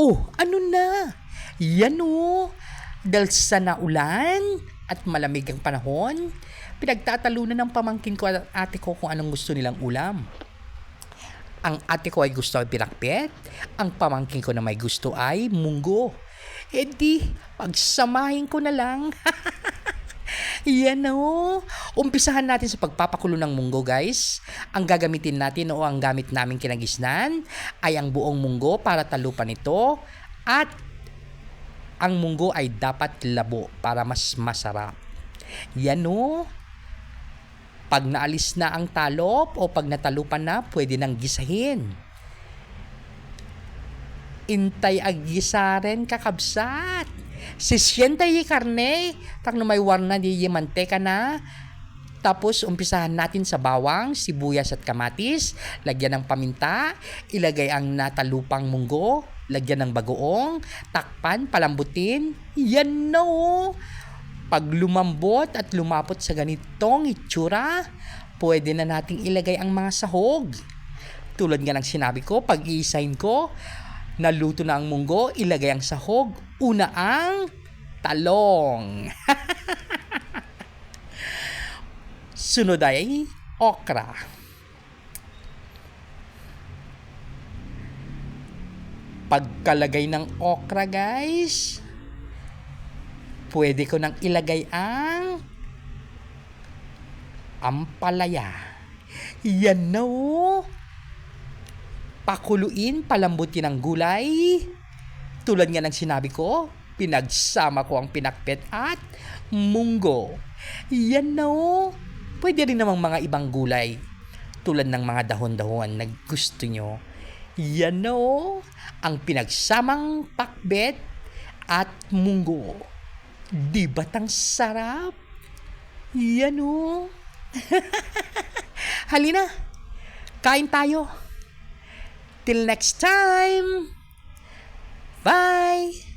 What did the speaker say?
Oh, ano na? Yan o. Dahil sa naulan at malamig ang panahon, pinagtatalunan ng pamangkin ko at ate ko kung anong gusto nilang ulam. Ang ate ko ay gusto ay pinakbet, ang pamangkin ko na may gusto ay munggo. E di, pagsamahin ko na lang. Yan o. Umpisahan natin sa pagpapakulo ng munggo, guys. Ang gagamitin natin o ang gamit naming kinagisnan ay ang buong munggo para talupan ito at ang munggo ay dapat labo para mas masarap. Yan o. Pag naalis na ang talop o pag natalupan na, pwede nang gisahin. Intay agisaren kakabsat. Sisyenta yi karne, tak na may warna di manteka na. Tapos umpisahan natin sa bawang, sibuyas at kamatis, lagyan ng paminta, ilagay ang natalupang munggo, lagyan ng bagoong, takpan, palambutin. Yan no! Pag lumambot at lumapot sa ganitong itsura, pwede na nating ilagay ang mga sahog. Tulad nga ng sinabi ko, pag iisahin ko, naluto na ang munggo, ilagay ang sahog, una ang talong. Sunod ay okra. Pagkalagay ng okra, guys, pwede ko nang ilagay ang ampalaya. Yan na o. Pakuluin, palambutin ang gulay. Tulad nga ng sinabi ko, pinagsama ko ang pinakbet at munggo. Yan na o. Pwede rin namang mga ibang gulay. Tulad ng mga dahon-dahon na gusto nyo. Yan na o. Ang pinagsamang pakbet at munggo. Di ba't ang sarap? Yan o. Halina, kain tayo. Till next time. Bye.